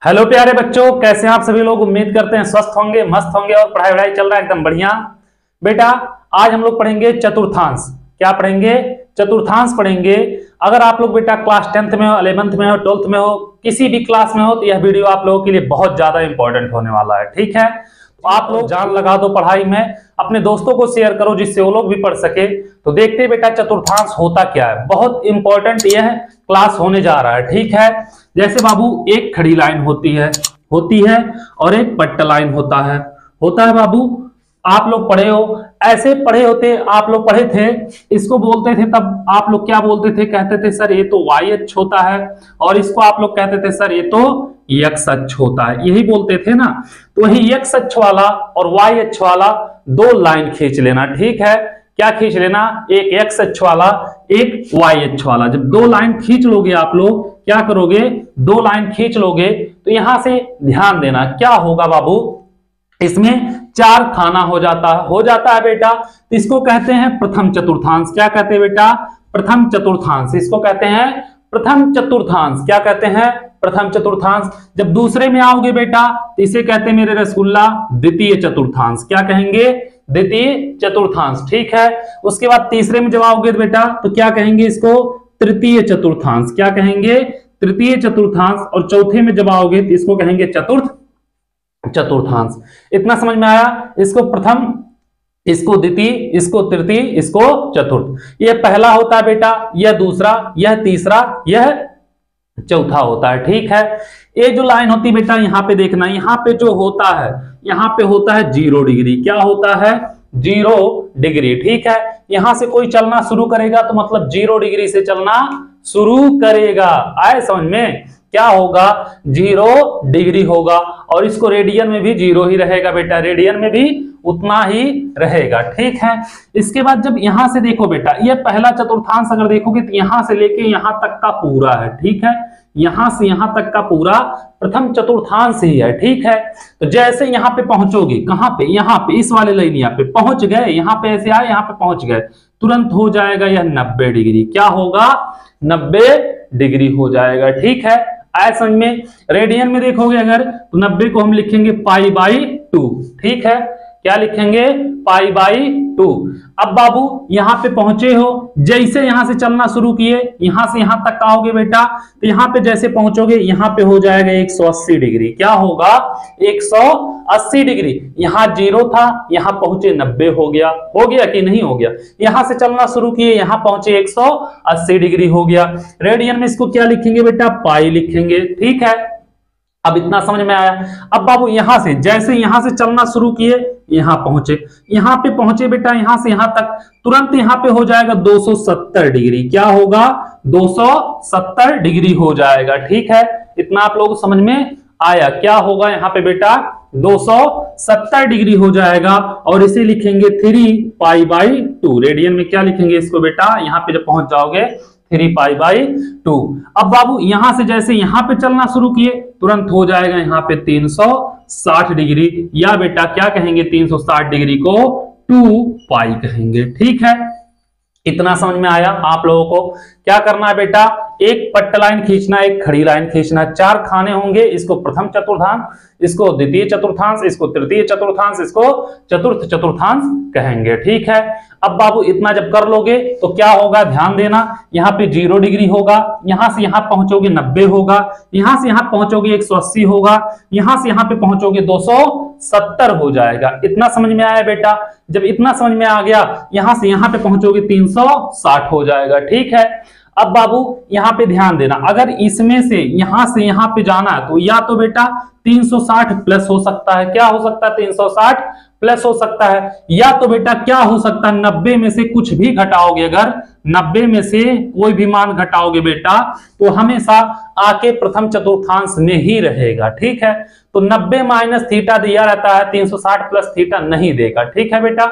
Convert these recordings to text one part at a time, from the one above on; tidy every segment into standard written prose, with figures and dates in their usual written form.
Hello प्यारे बच्चों, कैसे हैं आप सभी लोग। उम्मीद करते हैं स्वस्थ होंगे, मस्त होंगे और पढ़ाई वढ़ाई चल रहा है एकदम बढ़िया। बेटा आज हम लोग पढ़ेंगे चतुर्थांश। क्या पढ़ेंगे? चतुर्थांश पढ़ेंगे। अगर आप लोग बेटा क्लास 10th में हो, 11th में हो, 12th में हो, किसी भी क्लास में हो तो यह वीडियो आप लोगों के लिए बहुत ज्यादा इंपॉर्टेंट होने वाला है। ठीक है, तो आप लोग जान लगा दो पढ़ाई में, अपने दोस्तों को शेयर करो जिससे वो लोग भी पढ़ सके। तो देखते बेटा चतुर्थांश होता क्या है। बहुत इंपॉर्टेंट यह क्लास होने जा रहा है। ठीक है, जैसे बाबू एक खड़ी लाइन होती है और एक पट्टा लाइन होता है बाबू। आप लोग पढ़े हो, ऐसे पढ़े होते, आप लोग पढ़े थे, इसको बोलते थे तब आप लोग क्या बोलते थे? कहते थे सर ये तो वाई अक्ष होता है, और इसको आप लोग कहते थे सर ये तो एक्स अक्ष होता है, यही बोलते थे ना। तो वही एक्स अक्ष वाला और वाई अक्ष वाला दो लाइन खींच लेना। ठीक है, क्या खींच लेना? एक एक्स अक्ष वाला, एक वाई अक्ष वाला। जब दो लाइन खींच लोगे आप लोग, क्या करोगे? दो लाइन खींच लोगे तो यहां से ध्यान देना क्या होगा बाबू, इसमें चार खाना हो जाता है बेटा। तो इसको कहते हैं प्रथम चतुर्थांश। क्या कहते हैं बेटा? प्रथम चतुर्थांश। इसको कहते हैं प्रथम चतुर्थांश। क्या कहते हैं? प्रथम चतुर्थांश। जब दूसरे में आओगे बेटा तो इसे कहते हैं मेरे रसगुल्ला द्वितीय चतुर्थांश। क्या कहेंगे? द्वितीय चतुर्थांश। ठीक है, उसके बाद तीसरे में जब आओगे बेटा तो क्या कहेंगे? इसको तृतीय चतुर्थांश। क्या कहेंगे? तृतीय चतुर्थांश। और चौथे में जब आओगे तो इसको कहेंगे चतुर्थ चतुर्थांश। इतना समझ में आया? इसको प्रथम, इसको द्वितीय, इसको तृतीय, इसको चतुर्थ। यह पहला होता है बेटा, यह दूसरा, यह तीसरा, यह चौथा होता है। ठीक है, ये जो लाइन होती है बेटा यहां पे देखना, यहां पे जो होता है, यहां पे होता है 0 डिग्री। क्या होता है? 0 डिग्री। ठीक है, यहां से कोई चलना शुरू करेगा तो मतलब 0 डिग्री से चलना शुरू करेगा। आए समझ में? क्या होगा? 0 डिग्री होगा। और इसको रेडियन में भी 0 ही रहेगा बेटा, रेडियन में भी उतना ही रहेगा। ठीक है, इसके बाद जब यहां से देखो बेटा, ये पहला चतुर्थांश अगर देखोगे तो यहां से लेके यहां तक का पूरा है। ठीक है, यहां से यहां तक का पूरा प्रथम चतुर्थांश ही है। ठीक है, तो जैसे यहां पे पहुंचोगे, कहां पे? यहां पे, इस वाले लाइन यहाँ पे पहुंच गए, यहां पे ऐसे आए, यहां पे पहुंच गए, तुरंत हो जाएगा यह 90 डिग्री। क्या होगा? 90 डिग्री हो जाएगा। ठीक है, आए समझ में? रेडियन में देखोगे अगर तो 90 को हम लिखेंगे π/2। ठीक है, क्या लिखेंगे? π/2। अब बाबू यहां पे पहुंचे हो, जैसे यहां से चलना शुरू किए, यहां से यहां तक आओगे बेटा तो यहां पे जैसे पहुंचोगे यहां पे हो जाएगा 180 डिग्री। क्या होगा? 180 डिग्री। यहां 0 था, यहां पहुंचे 90 हो गया कि नहीं हो गया? यहां से चलना शुरू किए, यहां पहुंचे 180 डिग्री हो गया। रेडियन में इसको क्या लिखेंगे बेटा? पाई लिखेंगे। ठीक है, अब इतना समझ में आया। अब बाबू यहां से, जैसे यहां से चलना शुरू किए, यहां पे पहुंचे बेटा, यहां से यहां तक, तुरंत यहां पे हो जाएगा 270 डिग्री। क्या होगा? 270 डिग्री हो जाएगा। ठीक है, इतना आप लोगों को समझ में आया? क्या होगा यहाँ पे बेटा? 270 डिग्री हो जाएगा। और इसे लिखेंगे 3π/2। रेडियन में क्या लिखेंगे इसको बेटा? यहाँ पे जब पहुंच जाओगे 3π/2। अब बाबू यहां से जैसे यहां पे चलना शुरू किए, तुरंत हो जाएगा यहाँ पे 360 डिग्री, या बेटा क्या कहेंगे? 360 डिग्री को 2π कहेंगे। ठीक है, इतना समझ में आया आप लोगों को? क्या करना है बेटा? एक पट्टा लाइन खींचना, एक खड़ी लाइन खींचना, चार खाने होंगे। इसको प्रथम चतुर्थांश, इसको द्वितीय चतुर्थांश, इसको तृतीय चतुर्थांश, इसको चतुर्थ चतुर्थांश कहेंगे। ठीक है, अब बाबू इतना जब कर लोगे तो क्या होगा? ध्यान देना, यहाँ पे 0 डिग्री होगा, यहां से यहां पहुंचोगे 90 होगा, यहां से यहां पहुंचोगे 180 होगा, यहां से यहां पे पहुंचोगे 270 हो जाएगा। इतना समझ में आया बेटा? जब इतना समझ में आ गया, यहां से यहां पे पहुंचोगे 360 हो जाएगा। ठीक है, अब बाबू यहां पे ध्यान देना, अगर इसमें से यहां पे जाना है तो या तो बेटा 360 प्लस हो सकता है। क्या हो सकता है? 360 प्लस हो सकता है, या तो बेटा क्या हो सकता है? 90 में से कुछ भी घटाओगे, अगर 90 में से कोई भी मान घटाओगे बेटा तो हमेशा आके प्रथम चतुर्थांश में ही रहेगा। ठीक है, तो 90 माइनस थीटा दिया रहता है, 360 प्लस थीटा नहीं देगा। ठीक है बेटा,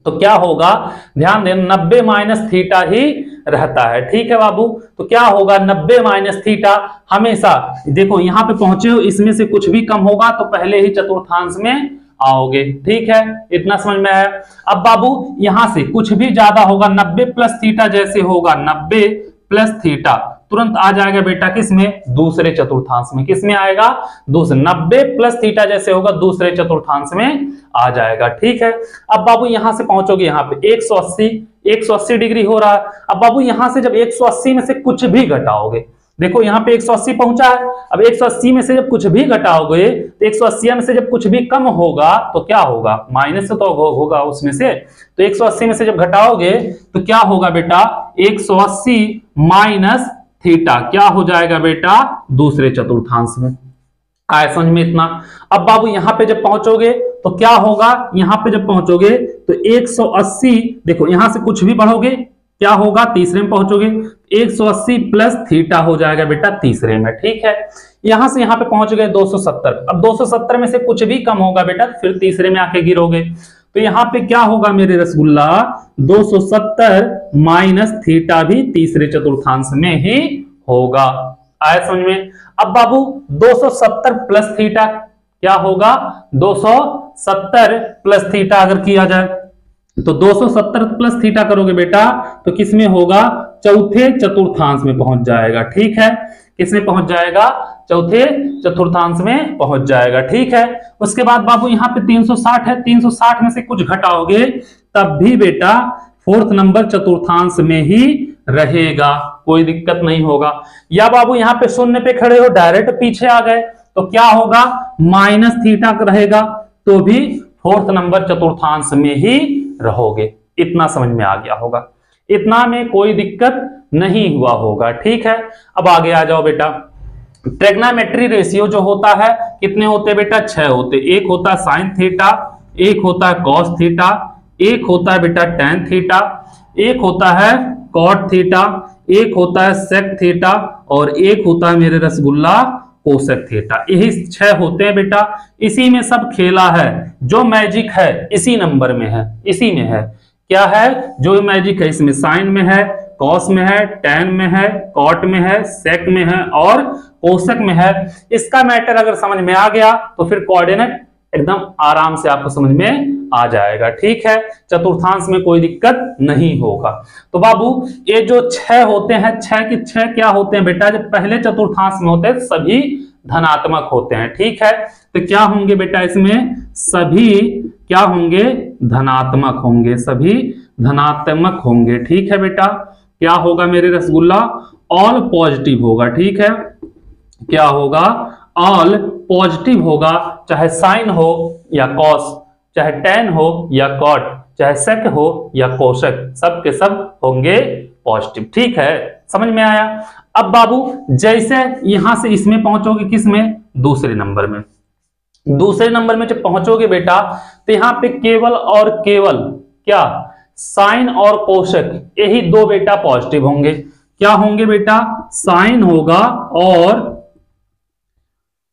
तो क्या होगा? ध्यान देना, 90 माइनस थीटा ही रहता है। ठीक है बाबू, तो क्या होगा? 90 माइनस थीटा हमेशा, देखो यहां पे पहुंचे हो, इसमें से कुछ भी कम होगा तो पहले ही चतुर्थांश में आओगे। ठीक है, इतना समझ में आया? अब बाबू यहां से कुछ भी ज्यादा होगा, 90 प्लस थीटा जैसे होगा, 90 प्लस थीटा तुरंत आ जाएगा बेटा किसमें, दूसरे चतुर्थांश में। किसमें आएगा, दूसरे। 90 प्लस थीटा जैसे होगा दूसरे चतुर्थांश में आ जाएगा। ठीक है, अब बाबू यहां से पहुंचोगे यहाँ पे 180 डिग्री हो रहा है। अब बाबू यहां से जब 180 में से कुछ भी घटाओगे, देखो यहाँ पे 180 पहुंचा है, अब 180 में से जब कुछ भी घटाओगे तो 180 में से जब कुछ भी कम होगा तो क्या होगा, माइनस तो होगा उसमें से। तो 180 में से जब घटाओगे तो क्या होगा बेटा, 180 माइनस थीटा क्या हो जाएगा बेटा, दूसरे चतुर्थांश में। आया समझ में इतना। अब बाबू यहां पे जब पहुंचोगे तो क्या होगा, यहां पे जब पहुंचोगे तो 180, देखो यहां से कुछ भी बढ़ोगे क्या होगा, तीसरे में पहुंचोगे 180 प्लस थीटा हो जाएगा बेटा तीसरे में। ठीक है, यहां से यहां पे पहुंच गए 270। अब 270 में से कुछ भी कम होगा बेटा फिर तीसरे में आके गिरोगे, तो यहां पे क्या होगा मेरे रसगुल्ला, 270 माइनस थीटा भी तीसरे चतुर्थांश में ही होगा। आया समझ में। अब बाबू 270 प्लस थीटा क्या होगा, 270 प्लस थीटा अगर किया जाए तो 270 प्लस थीटा करोगे बेटा तो किसमें होगा, चौथे चतुर्थांश में पहुंच जाएगा। ठीक है, किसमें पहुंच जाएगा, चौथे चतुर्थांश में पहुंच जाएगा। ठीक है, उसके बाद बाबू यहाँ पे 360 है, 360 में से कुछ घटाओगे तब भी बेटा फोर्थ नंबर चतुर्थांश में ही रहेगा, कोई दिक्कत नहीं होगा। या बाबू यहाँ पे शून्य पे खड़े हो, डायरेक्ट पीछे आ गए तो क्या होगा, माइनस थीटा रहेगा तो भी फोर्थ नंबर चतुर्थांश में ही रहोगे। इतना समझ में आ गया होगा, इतना में कोई दिक्कत नहीं हुआ होगा। ठीक है, अब आगे आ जाओ बेटा। ट्रिग्नोमेट्री रेशियो जो होता है कितने होते हैं बेटा, 6 होते। एक होता है साइन थीटा, एक होता है कॉस थीटा, एक होता है बेटा टेन थीटा, एक होता है कॉट थीटा, एक होता है सेक थीटा और एक होता है मेरे रसगुल्ला कोसेक थीटा। यही 6 होते हैं बेटा। इसी में सब खेला है, जो मैजिक है इसी नंबर में है, इसी में है। क्या है, जो मैजिक है इसमें साइन में है, कॉस में है, टेन में है, कॉट में है, सेक में है और कोसेक में है। इसका मैटर अगर समझ में आ गया तो फिर कोऑर्डिनेट एकदम आराम से आपको समझ में आ जाएगा। ठीक है, चतुर्थांश में कोई दिक्कत नहीं होगा। तो बाबू ये जो 6 होते हैं, 6 के 6 क्या होते हैं बेटा, जब पहले चतुर्थांश में होते हैं सभी धनात्मक होते हैं। ठीक है, तो क्या होंगे बेटा इसमें, सभी क्या होंगे, धनात्मक होंगे, सभी धनात्मक होंगे। ठीक है बेटा, क्या होगा मेरे रसगुल्ला, ऑल पॉजिटिव होगा। ठीक है, क्या होगा, ऑल पॉजिटिव होगा, चाहे साइन हो या कॉस, चाहे टेन हो या कॉट, चाहे सेक हो या कोसेक, सब के सब होंगे पॉजिटिव। ठीक है, समझ में आया। अब बाबू जैसे यहां से इसमें पहुंचोगे, किसमें, दूसरे नंबर में। दूसरे नंबर में जब पहुंचोगे बेटा तो यहां पे केवल और केवल क्या, साइन और कोसेक, यही दो बेटा पॉजिटिव होंगे। क्या होंगे बेटा, साइन होगा और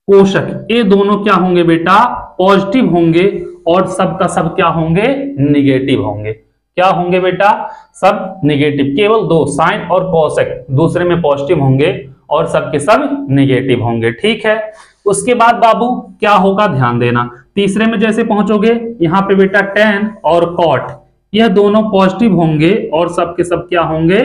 कोशक, ये दोनों क्या होंगे बेटा, पॉजिटिव होंगे और सब का सब क्या होंगे, निगेटिव होंगे। क्या होंगे बेटा, सब निगेटिव। केवल दो, साइन और कोसेक, दूसरे में पॉजिटिव होंगे और सब के सब निगेटिव होंगे। ठीक है, उसके बाद बाबू क्या होगा, ध्यान देना। तीसरे में जैसे पहुंचोगे यहां पे बेटा टेन और कॉट, यह दोनों पॉजिटिव होंगे और सब के सब क्या होंगे,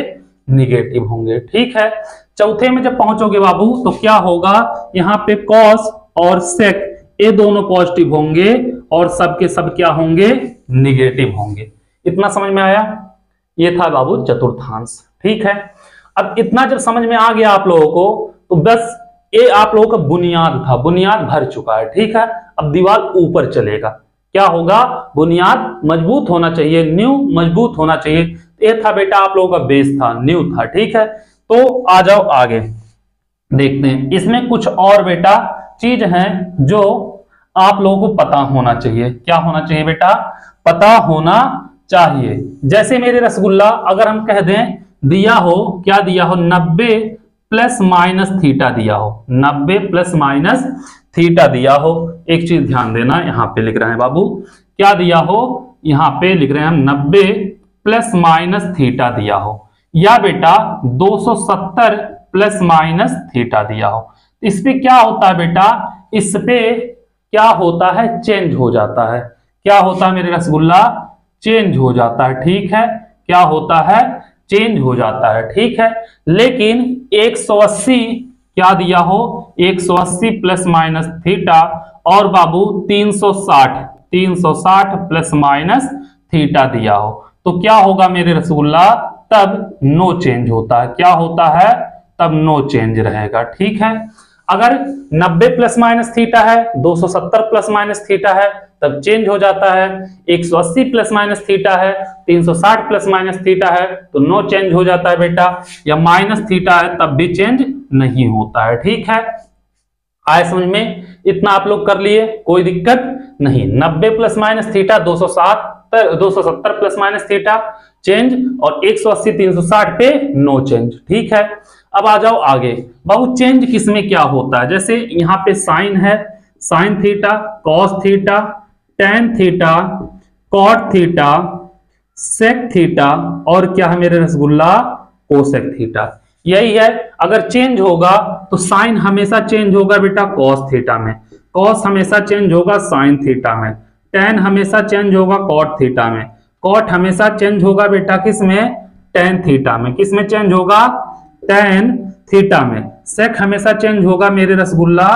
निगेटिव होंगे। ठीक है, चौथे में जब पहुंचोगे बाबू तो क्या होगा, यहाँ पे कॉस और सेक, ये दोनों पॉजिटिव होंगे और सब के सब क्या होंगे, निगेटिव होंगे। इतना समझ में आया, ये था बाबू चतुर्थांश। ठीक है, अब इतना जब समझ में आ गया आप लोगों को तो बस ये आप लोगों का बुनियाद था, बुनियाद भर चुका है। ठीक है, अब दीवार ऊपर चलेगा। क्या होगा, बुनियाद मजबूत होना चाहिए, नींव मजबूत होना चाहिए। ये था बेटा आप लोगों का बेस था, नींव था। ठीक है, तो आ जाओ आगे देखते हैं। इसमें कुछ और बेटा चीज है जो आप लोगों को पता होना चाहिए। क्या होना चाहिए बेटा, पता होना चाहिए। जैसे मेरे रसगुल्ला अगर हम कह दें दिया हो, क्या दिया हो, 90 प्लस माइनस थीटा दिया हो, 90 प्लस माइनस थीटा दिया हो। एक चीज ध्यान देना, यहां पे लिख रहे हैं बाबू, क्या दिया हो, यहां पे लिख रहे हैं हम 90 प्लस माइनस थीटा दिया हो, या बेटा 270 प्लस माइनस थीटा दिया हो। इस पे क्या होता है बेटा, इस पे क्या होता है, चेंज हो जाता है। क्या होता है मेरे रसगुल्ला, चेंज हो जाता है। ठीक है, क्या होता है, चेंज हो जाता है, ठीक है। लेकिन 180 क्या दिया हो, 180 प्लस माइनस थीटा और बाबू 360 प्लस माइनस थीटा दिया हो, तो क्या होगा मेरे रसगुल्ला, तब नो चेंज होता है। क्या होता है, तब नो चेंज रहेगा, ठीक है। अगर 90 प्लस माइनस थीटा है, 270 प्लस माइनस थीटा है, तब चेंज हो जाता है। 180 प्लस माइनस थीटा है, 360 प्लस माइनस थीटा है, तो नो चेंज हो जाता है बेटा। या माइनस थीटा है तब भी चेंज नहीं होता है, ठीक है। आए समझ में, इतना आप लोग कर लिए, कोई दिक्कत नहीं। 90 plus minus theta, 270 plus minus theta change, और 180 360 पे नो चेंज, ठीक है। अब आ जाओ आगे, बाबू चेंज किसमें क्या होता है, जैसे यहाँ पे साइन है, sine theta, cos theta, tan theta, cot theta, sec theta, और क्या है मेरे रसगुल्ला, कोसेक थीटा। यही है, अगर चेंज होगा तो साइन हमेशा चेंज होगा बेटा कॉस थीटा में, कॉस हमेशा चेंज होगा साइन थीटा में, टेन हमेशा चेंज होगा कॉट थीटा में, कॉट हमेशा चेंज होगा बेटा किसमें, टेन थीटा में। किसमें चेंज होगा, टेन थीटा में। सेक हमेशा चेंज होगा मेरे रसगुल्ला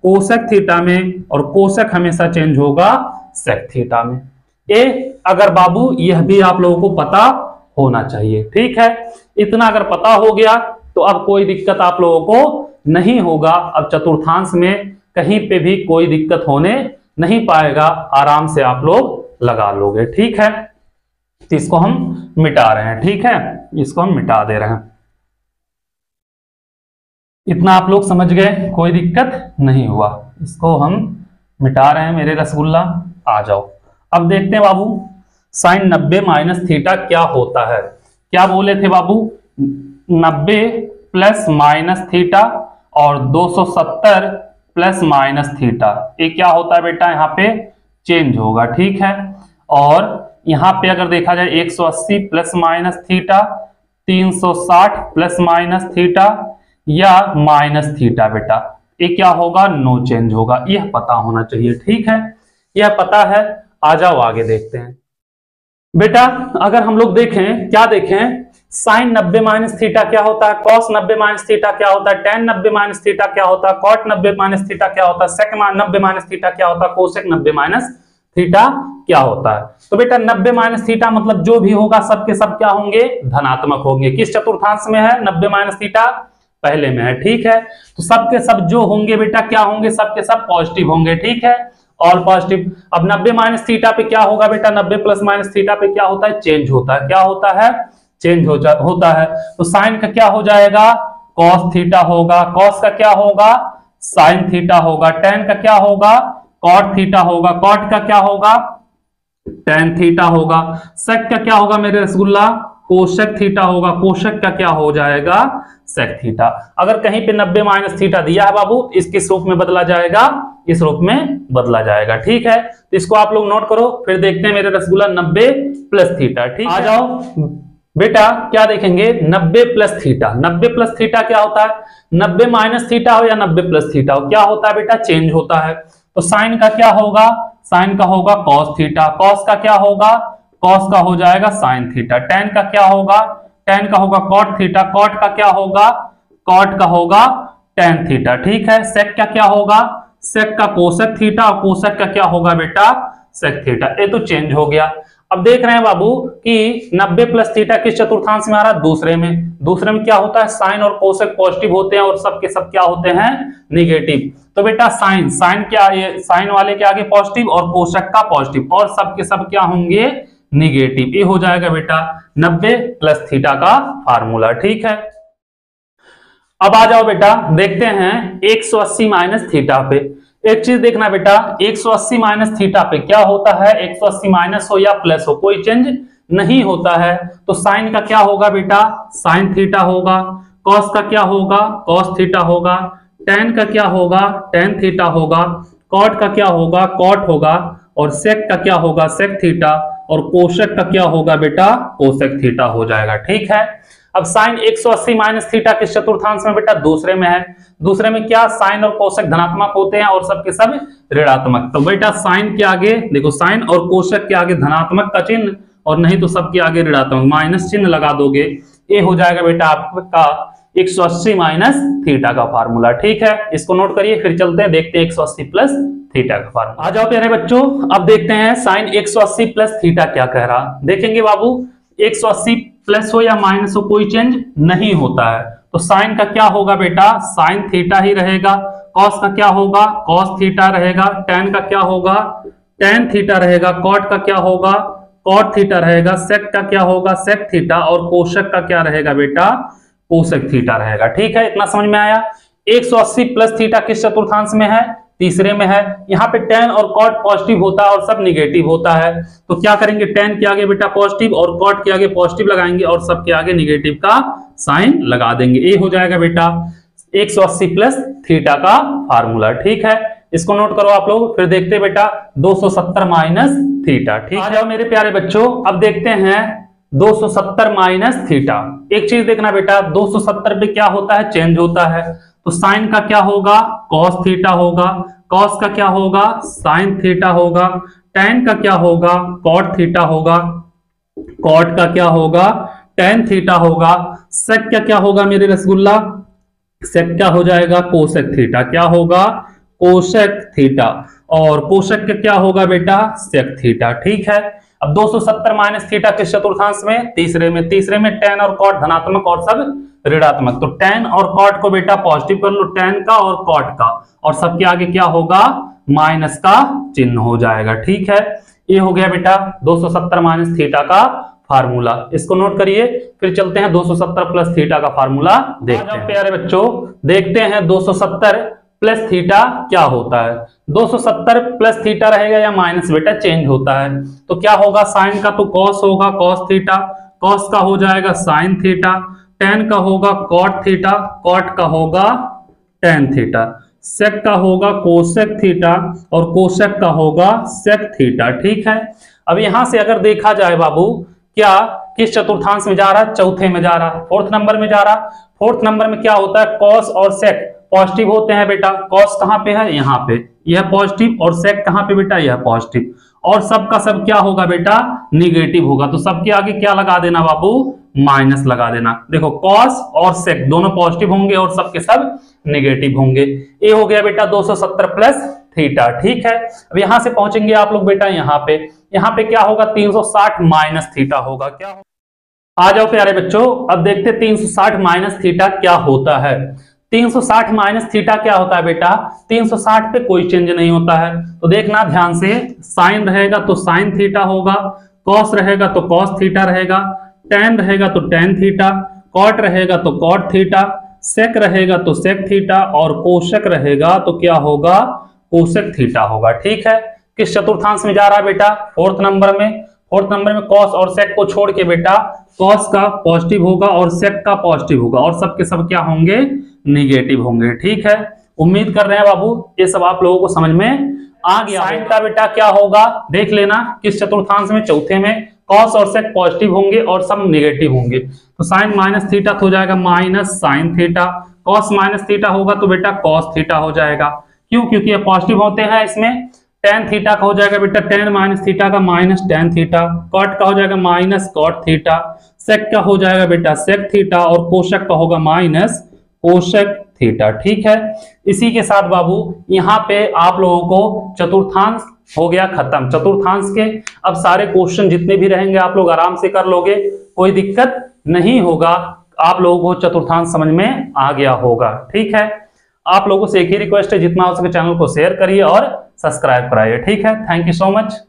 कोसेक थीटा में, और कोसेक हमेशा चेंज होगा सेक थीटा में। ए अगर बाबू यह भी आप लोगों को पता होना चाहिए, ठीक है। इतना अगर पता हो गया तो अब कोई दिक्कत आप लोगों को नहीं होगा। अब चतुर्थांश में कहीं पे भी कोई दिक्कत होने नहीं पाएगा, आराम से आप लोग लगा लोगे, ठीक है। तो इसको हम मिटा रहे हैं, ठीक है, इसको हम मिटा दे रहे हैं। इतना आप लोग समझ गए, कोई दिक्कत नहीं हुआ। इसको हम मिटा रहे हैं मेरे रसगुल्ला। आ जाओ अब देखते हैं बाबू, साइन 90 माइनस थीटा क्या होता है। क्या बोले थे बाबू, 90 प्लस माइनस थीटा और 270 प्लस माइनस थीटा, ये क्या होता है बेटा, यहाँ पे चेंज होगा, ठीक है। और यहाँ पे अगर देखा जाए 180 plus minus theta, 360 plus minus theta या माइनस थीटा बेटा, ये क्या होगा, नो चेंज होगा। यह पता होना चाहिए, ठीक है, यह पता है। आ जाओ आगे देखते हैं बेटा। अगर हम लोग देखें, क्या देखें, साइन 90 माइनस थीटा क्या होता है, कॉस 90 माइनस थीटा क्या होता है, टेन 90 माइनस थीटा क्या होता है, कॉट 90 माइनस थीटा क्या होता है, सेक 90 माइनस थीटा क्या होता है, कोसेक 90 माइनस थीटा क्या होता है। तो बेटा 90 माइनस थीटा मतलब जो भी होगा सबके सब क्या होंगे, धनात्मक होंगे। किस चतुर्थांश में है 90 माइनस थीटा, पहले में है, ठीक है। तो सबके सब जो होंगे बेटा क्या होंगे, सबके सब पॉजिटिव होंगे, ठीक है, ऑल पॉजिटिव। अब 90 माइनस थीटा पे क्या होगा बेटा, 90 प्लस माइनस थीटा पे क्या होता है, चेंज होता है। क्या होता है, चेंज होता है। तो साइन का क्या हो जाएगा, कॉस थीटा होगा, कॉस का क्या होगा, साइन थीटा होगा, टेन का क्या होगा, कॉट थीटा होगा, कॉट का क्या होगा, टेन थीटा होगा, सेक का क्या होगा मेरे रसगुल्ला, कोसेक थीटा होगा, कोसेक का क्या हो जाएगा, सेक थीटा। अगर कहीं पे 90 माइनस थीटा दिया है बाबू, इस किस रूप में बदला जाएगा, इस रूप में बदला जाएगा, ठीक है। तो इसको आप लोग नोट करो, फिर देखते हैं मेरे रसगुल्ला 90 प्लस थीटा, ठीक है। आ जाओ बेटा, क्या देखेंगे, 90 प्लस थीटा। 90 प्लस थीटा क्या होता है, 90 माइनस थीटा हो या 90 प्लस थीटा हो, क्या होता है बेटा, चेंज होता है। तो साइन का क्या होगा, साइन का होगा कॉस थीटा, कॉस का क्या होगा, कॉस का हो जाएगा साइन थीटा, टेन का क्या होगा, टेन का होगा कॉट थीटा, कॉट का क्या होगा, कॉट का होगा टेन थीटा, ठीक है। सेक का क्या होगा, सेक का कोसेक थीटा, और कोसेक का क्या होगा बेटा, सेक थीटा। ये तो चेंज हो गया। अब देख रहे हैं बाबू कि 90 प्लस थीटा किस चतुर्थांश में आ रहा है, दूसरे में। दूसरे में क्या होता है, साइन और कोसेक पॉजिटिव होते हैं और सबके सब क्या होते हैं, निगेटिव। तो बेटा साइन, साइन क्या, ये साइन वाले के आगे पॉजिटिव और कोसेक का पॉजिटिव, और सबके सब क्या होंगे, निगेटिव। ये हो जाएगा बेटा 90 प्लस थीटा का फार्मूला, ठीक है। अब आ जाओ बेटा, देखते हैं 180 माइनस थीटा पे। एक चीज देखना बेटा, 180 माइनस थीटा पे क्या होता है, 180 माइनस हो या प्लस हो, कोई चेंज नहीं होता है। तो साइन का क्या होगा बेटा, साइन थीटा होगा, कॉस का क्या होगा, कॉस थीटा होगा, टेन का क्या होगा, टेन थीटा होगा, कॉट का क्या होगा, कॉट होगा, और सेक का क्या होगा, सेक थीटा, और कोसेक का क्या होगा बेटा, कोसेक थीटा हो जाएगा, ठीक है। अब साइन 180 माइनस थीटा किस चतुर्थांश में बेटा, दूसरे में है। दूसरे में क्या, साइन और कोसेक धनात्मक होते हैं और सबके सब ऋणात्मक। तो बेटा साइन के आगे देखो, साइन और कोसेक के आगे धनात्मक का चिन्ह, और नहीं तो सबके आगे ऋणात्मक माइनस चिन्ह लगा दोगे। ये हो जाएगा बेटा आपका 180 माइनस थीटा का फार्मूला। ठीक है, इसको नोट करिए, फिर चलते हैं देखते हैं 180 प्लस थीटा का फार्मूला। आ जाओ प्यारे बच्चों, अब देखते हैं साइन 180 प्लस थीटा क्या कह रहा। देखेंगे बाबू 180 प्लस हो या माइनस हो कोई चेंज नहीं होता है, तो साइन का क्या होगा बेटा, साइन थीटा ही रहेगा। कॉस का क्या होगा, कॉस थीटा रहेगा। टेन का क्या होगा, टेन थीटा रहेगा। कॉट का क्या होगा, कॉट थीटा रहेगा। सेक का क्या होगा, सेक थीटा। और कोशक का क्या रहेगा बेटा, कोशक थीटा रहेगा। ठीक है, इतना समझ में आया। 180 प्लस थीटा किस चतुर्थांश में है, तीसरे में है। यहाँ पे टेन और कॉट पॉजिटिव होता है और सब निगेटिव होता है, तो क्या करेंगे, टेन के आगे बेटा पॉजिटिव और कॉट के आगे पॉजिटिव लगाएंगे और सब के आगे निगेटिव का साइन लगा देंगे। ये हो जाएगा बेटा 180 प्लस थीटा का फार्मूला। ठीक है, इसको नोट करो आप लोग। फिर देखते हैं बेटा 270 माइनस थीटा। ठीक है, आ जाओ मेरे प्यारे बच्चों, अब देखते हैं 270 माइनस थीटा। एक चीज देखना बेटा, 270 पे क्या होता है, चेंज होता है। तो साइन का क्या होगा, कॉस थीटा होगा। कॉस का क्या होगा, साइन थीटा होगा। टेन का क्या होगा, कॉट थीटा होगा। कॉट का क्या होगा, टेन थीटा होगा। सेक का क्या होगा मेरे रसगुल्ला, सेक क्या हो जाएगा, कोसेक थीटा। क्या होगा, कोसेक थीटा। और कोसेक का क्या होगा बेटा, सेक थीटा। ठीक है, अब 270 माइनस थीटा किस चतुर्थांश में, तीसरे में। तीसरे में टेन और कॉट धनात्मक और सब ऋणात्मक, तो टेन और कॉट को बेटा पॉजिटिव कर लो, टेन का और कॉट का, और सबके आगे क्या होगा, माइनस का चिन्ह हो जाएगा। ठीक है, ये हो गया बेटा 270 माइनस थीटा का फार्मूला। इसको नोट करिए, फिर चलते हैं 270 प्लस थीटा का फार्मूला देखते हैं। प्यारे बच्चों देखते हैं 270 प्लस थीटा क्या होता है। 270 प्लस थीटा रहेगा या माइनस बेटा चेंज होता है, तो क्या होगा, साइन का तो कॉस होगा, कॉस थीटा। कॉस का हो जाएगा साइन थीटा। टेन का होगा कॉट थीटा। कॉट का होगा टेन थीटा। सेक का होगा कोसेक थीटा और कोसेक का होगा सेक थीटा। ठीक है, अब यहां से अगर देखा जाए बाबू, क्या किस चतुर्थांश में जा रहा है, चौथे में जा रहा है, फोर्थ नंबर में जा रहा। फोर्थ नंबर में क्या होता है, कॉस और सेक पॉजिटिव होते हैं बेटा। कॉस कहां पे है, यहाँ पे, यह पॉजिटिव। और सेक कहां पे बेटा, यह पॉजिटिव। और सब का सब क्या होगा बेटा, निगेटिव होगा, तो सबके आगे क्या लगा देना बाबू, माइनस लगा देना। देखो कॉस और सेक दोनों पॉजिटिव होंगे और सब के सब निगेटिव होंगे। ये हो गया बेटा 270 प्लस थीटा। ठीक है, अब यहां से पहुंचेंगे आप लोग बेटा यहाँ पे क्या होगा, 360 माइनस थीटा होगा। क्या होगा, आ जाओ प्यारे बच्चों, अब देखते 360 माइनस थीटा क्या होता है। 360 माइनस थीटा क्या होता है बेटा, 360 पे कोई चेंज नहीं होता है, तो देखना ध्यान से। साइन रहेगा तो साइन थीटा होगा, कॉस रहेगा तो कॉस थीटा रहेगा, टेन रहेगा तो टेन थीटा, कॉट रहेगा तो कॉट थीटा, सेक रहेगा तो सेक थीटा, और कोशक रहेगा तो क्या होगा, कोशक थीटा होगा। ठीक है, किस चतुर्थांश में जा रहा है बेटा, फोर्थ नंबर में। फोर्थ नंबर में कॉस और सेक को छोड़ के बेटा कॉस का पॉजिटिव होगा और सेक का पॉजिटिव होगा, और सबके सब क्या होंगे, निगेटिव होंगे। ठीक है, उम्मीद कर रहे हैं बाबू ये सब आप लोगों को समझ में आ गया। साइन का बेटा क्या होगा, देख लेना, किस चतुर्थांश में, चौथे में। कॉस और सेक पॉजिटिव होंगे और सब निगेटिव होंगे, तो साइन माइनस थीटा हो जाएगा minus sign theta. Cos minus theta होगा तो बेटा कॉस थीटा हो जाएगा। क्यों, क्योंकि ये पॉजिटिव होते हैं इसमें। टेन थीटा का हो जाएगा बेटा टेन माइनस थीटा का माइनस टेन थीटा। कॉट का हो जाएगा माइनस कॉट थीटा। सेक का हो जाएगा बेटा सेक थीटा, और कोशक का होगा माइनस कोशक थीटा। ठीक है, इसी के साथ बाबू यहाँ पे आप लोगों को चतुर्थांश हो गया खत्म। चतुर्थांश के अब सारे क्वेश्चन जितने भी रहेंगे आप लोग आराम से कर लोगे, कोई दिक्कत नहीं होगा। आप लोगों को चतुर्थांश समझ में आ गया होगा। ठीक है, आप लोगों से एक ही रिक्वेस्ट है, जितना हो सके चैनल को शेयर करिए और सब्सक्राइब कराइए। ठीक है, थैंक यू सो मच।